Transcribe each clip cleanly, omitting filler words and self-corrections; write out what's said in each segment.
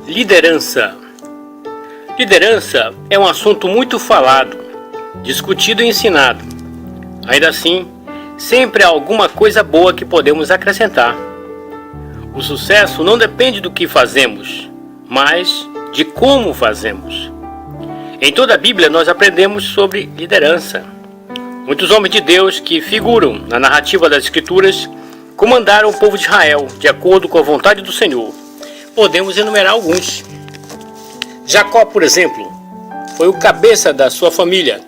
Liderança. Liderança é um assunto muito falado, discutido e ensinado. Ainda assim, sempre há alguma coisa boa que podemos acrescentar. O sucesso não depende do que fazemos, mas de como fazemos. Em toda a Bíblia nós aprendemos sobre liderança. Muitos homens de Deus que figuram na narrativa das Escrituras comandaram o povo de Israel de acordo com a vontade do Senhor. Podemos enumerar alguns. Jacó, por exemplo, foi o cabeça da sua família,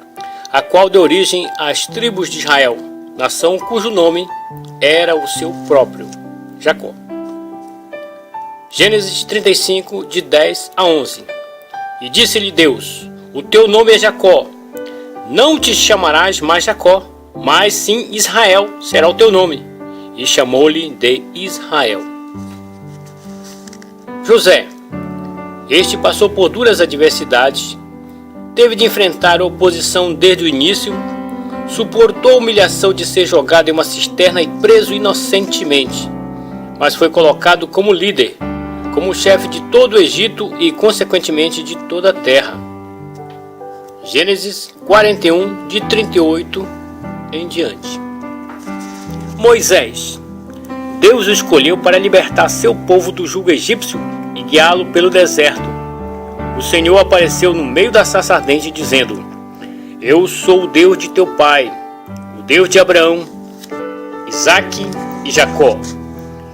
a qual deu origem às tribos de Israel, nação cujo nome era o seu próprio, Jacó. Gênesis 35, de 10 a 11. E disse-lhe Deus: o teu nome é Jacó, não te chamarás mais Jacó, mas sim Israel será o teu nome. E chamou-lhe de Israel. José, este passou por duras adversidades, teve de enfrentar oposição desde o início, suportou a humilhação de ser jogado em uma cisterna e preso inocentemente, mas foi colocado como líder, como chefe de todo o Egito e consequentemente de toda a terra. Gênesis 41, de 38 em diante. Moisés. Deus o escolheu para libertar seu povo do jugo egípcio e guiá-lo pelo deserto. O Senhor apareceu no meio da sarça ardente dizendo: eu sou o Deus de teu pai, o Deus de Abraão, Isaque e Jacó.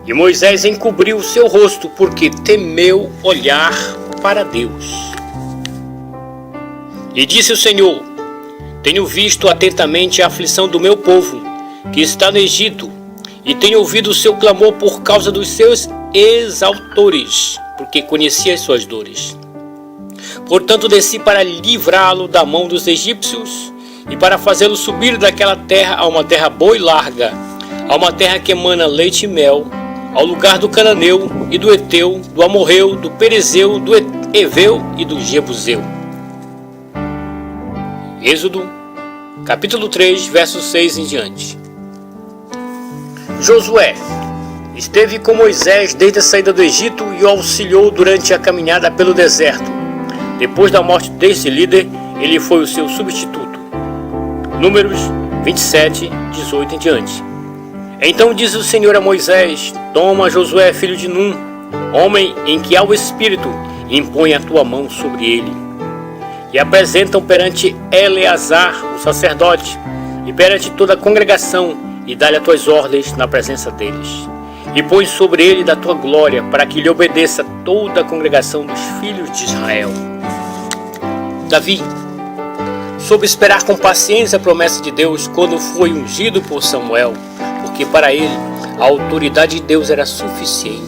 E Moisés encobriu o seu rosto porque temeu olhar para Deus. E disse o Senhor: tenho visto atentamente a aflição do meu povo, que está no Egito, e tenho ouvido o seu clamor por causa dos seus exautores, porque conhecia as suas dores. Portanto desci para livrá-lo da mão dos egípcios, e para fazê-lo subir daquela terra a uma terra boa e larga, a uma terra que emana leite e mel, ao lugar do cananeu e do eteu, do amorreu, do perezeu, do eveu e do jebuseu. Êxodo, capítulo 3, versos 6 em diante. Josué esteve com Moisés desde a saída do Egito e o auxiliou durante a caminhada pelo deserto. Depois da morte deste líder, ele foi o seu substituto. Números 27, 18 em diante. Então disse o Senhor a Moisés: toma Josué, filho de Num, homem em que há o Espírito, e impõe a tua mão sobre ele. E apresentam perante Eleazar, o sacerdote, e perante toda a congregação, e dá-lhe as tuas ordens na presença deles. E põe sobre ele da tua glória, para que lhe obedeça toda a congregação dos filhos de Israel. Davi soube esperar com paciência a promessa de Deus quando foi ungido por Samuel, porque para ele a autoridade de Deus era suficiente.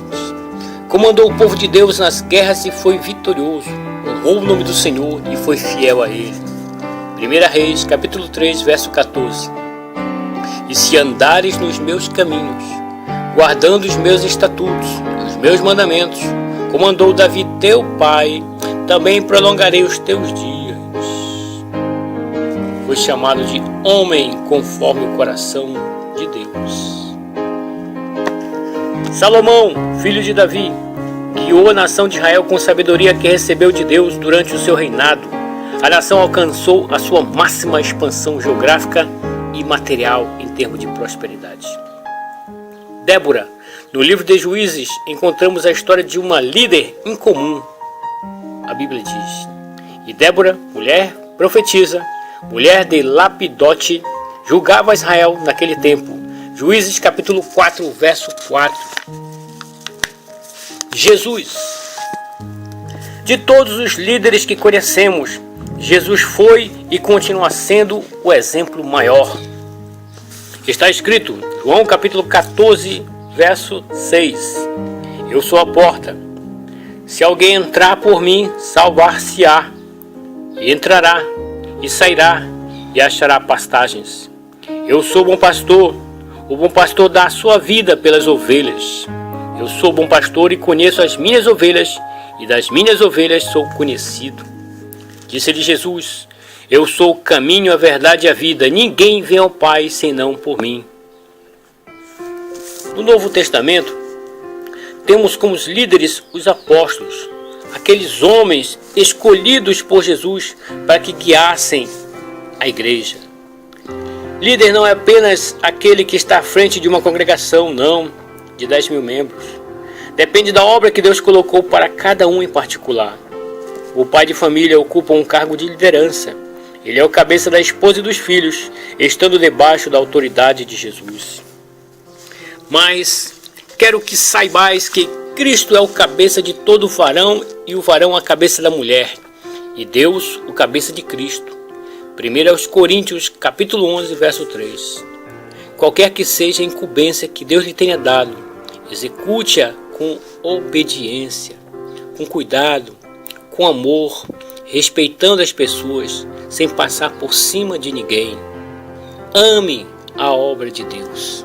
Comandou o povo de Deus nas guerras e foi vitorioso. Honrou o nome do Senhor e foi fiel a ele. 1 Reis, capítulo 3, verso 14. E se andares nos meus caminhos, guardando os meus estatutos, os meus mandamentos, como andou Davi teu pai, também prolongarei os teus dias. Foi chamado de homem conforme o coração de Deus. Salomão, filho de Davi, guiou a nação de Israel com sabedoria que recebeu de Deus durante o seu reinado. A nação alcançou a sua máxima expansão geográfica e material em termos de prosperidade. Débora. No livro de Juízes encontramos a história de uma líder incomum. A Bíblia diz: e Débora, mulher profetisa, mulher de Lapidote, julgava Israel naquele tempo. Juízes capítulo 4, verso 4. Jesus. De todos os líderes que conhecemos, Jesus foi e continua sendo o exemplo maior. Está escrito, João capítulo 14, verso 6. Eu sou a porta. Se alguém entrar por mim, salvar-se-á. E entrará, e sairá, e achará pastagens. Eu sou o bom pastor dá a sua vida pelas ovelhas. Eu sou o bom pastor e conheço as minhas ovelhas, e das minhas ovelhas sou conhecido. Disse-lhe Jesus: eu sou o caminho, a verdade e a vida. Ninguém vem ao Pai senão por mim. No Novo Testamento, temos como líderes os apóstolos, aqueles homens escolhidos por Jesus para que guiassem a igreja. Líder não é apenas aquele que está à frente de uma congregação, não, de 10 mil membros. Depende da obra que Deus colocou para cada um em particular. O pai de família ocupa um cargo de liderança. Ele é o cabeça da esposa e dos filhos, estando debaixo da autoridade de Jesus. Mas quero que saibais que Cristo é o cabeça de todo varão e o varão a cabeça da mulher, e Deus o cabeça de Cristo. 1 Coríntios capítulo 11, verso 3. Qualquer que seja a incumbência que Deus lhe tenha dado, execute-a com obediência, com cuidado, com amor, respeitando as pessoas, sem passar por cima de ninguém. Ame a obra de Deus.